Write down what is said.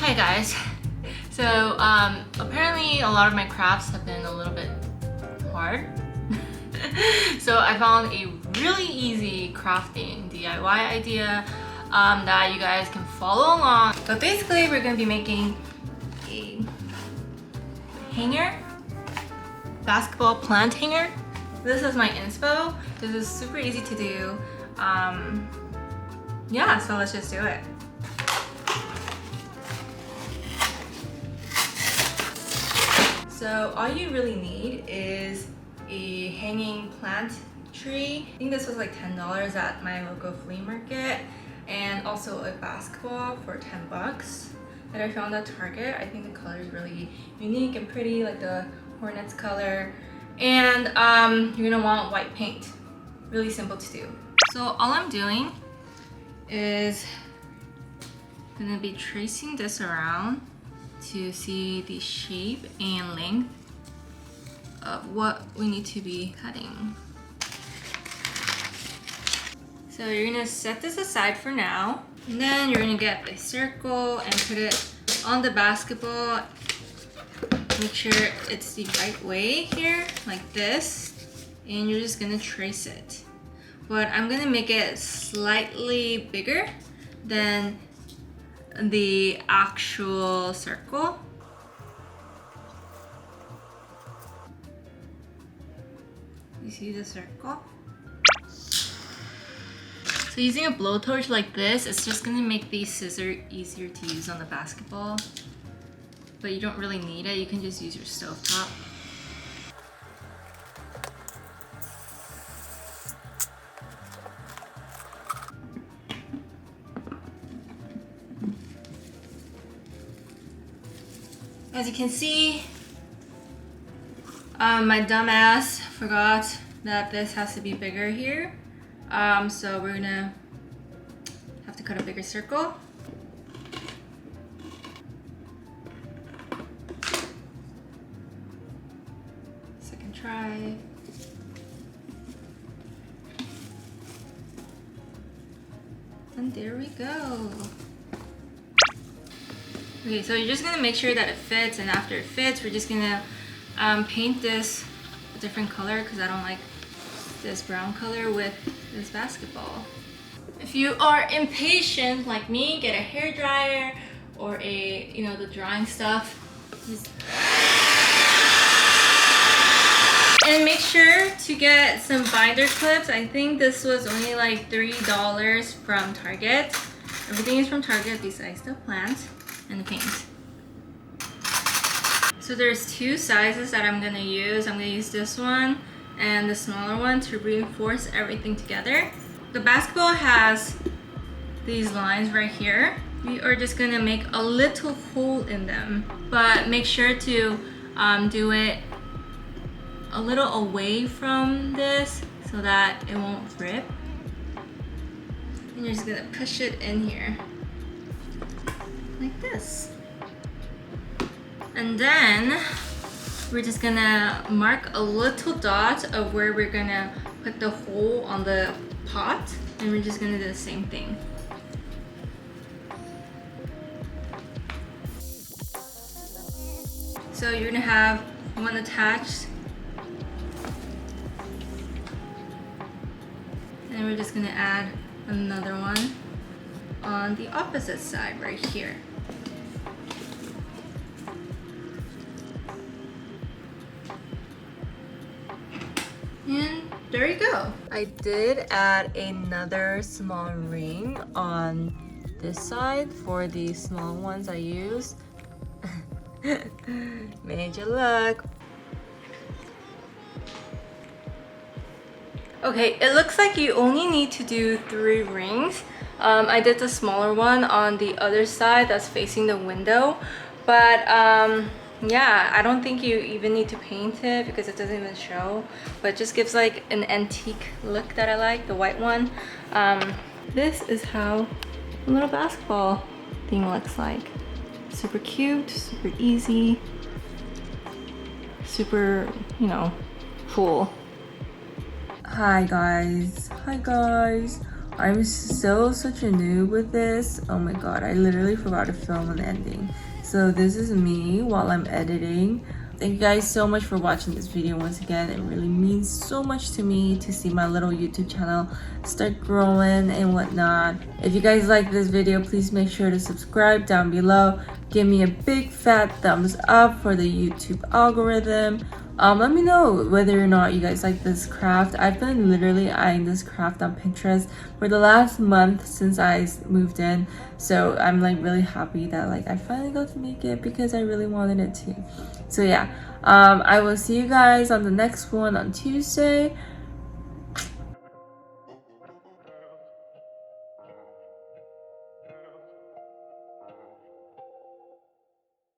Hey guys, so apparently a lot of my crafts have been a little bit hard. So I found a really easy crafting DIY idea that you guys can follow along. But basically we're going to be making a hanger, basketball plant hanger. This is my inspo. This is super easy to do. Yeah, so let's just do it. So all you really need is a hanging plant tree. I think this was like $10 at my local flea market, and also a basketball for 10 bucks that I found at Target. I think the color is really unique and pretty, like the Hornets color. And you're gonna want white paint. Really simple to do. So all I'm doing is gonna be tracing this around to see the shape and length of what we need to be cutting. So you're gonna set this aside for now, and then you're gonna get a circle and put it on the basketball. Make sure it's the right way here, like this, and you're just gonna trace it. But I'm gonna make it slightly bigger than the actual circle. You see the circle? So using a blowtorch like this, it's just gonna make the scissors easier to use on the basketball. But you don't really need it, you can just use your stovetop. As you can see, my dumbass forgot that this has to be bigger here. So we're gonna have to cut a bigger circle. Second try. And there we go. Okay, so you're just gonna make sure that it fits, and after it fits, we're just gonna paint this a different color because I don't like this brown color with this basketball. If you are impatient like me, get a hair dryer or the drying stuff. And make sure to get some binder clips. I think this was only like $3 from Target. Everything is from Target besides the plant and the paint. So there's two sizes that I'm gonna use. I'm gonna use this one and the smaller one to reinforce everything together. The basketball has these lines right here. We are just gonna make a little hole in them, but make sure to do it a little away from this so that it won't rip. And you're just gonna push it in here like this. And then we're just gonna mark a little dot of where we're gonna put the hole on the pot, and we're just gonna do the same thing. So you're gonna have one attached, and we're just gonna add another one on the opposite side right here. And there you go. I did add another small ring on this side for the small ones I used. Made you look. Okay, it looks like you only need to do 3 rings. I did the smaller one on the other side that's facing the window, but yeah, I don't think you even need to paint it because it doesn't even show, but it just gives like an antique look that I like, the white one. This is how a little basketball thing looks like. Super cute, super easy, super, cool. Hi guys. I'm such a noob with this. Oh my god, I literally forgot to film an ending. So this is me while I'm editing. Thank you guys so much for watching this video once again. It really means so much to me to see my little YouTube channel start growing and whatnot. If you guys like this video, please make sure to subscribe down below. Give me a big fat thumbs up for the YouTube algorithm. Let me know whether or not you guys like this craft. I've been literally eyeing this craft on Pinterest for the last month since I moved in. So I'm like really happy that like I finally got to make it because I really wanted it to. So yeah, I will see you guys on the next one on Tuesday.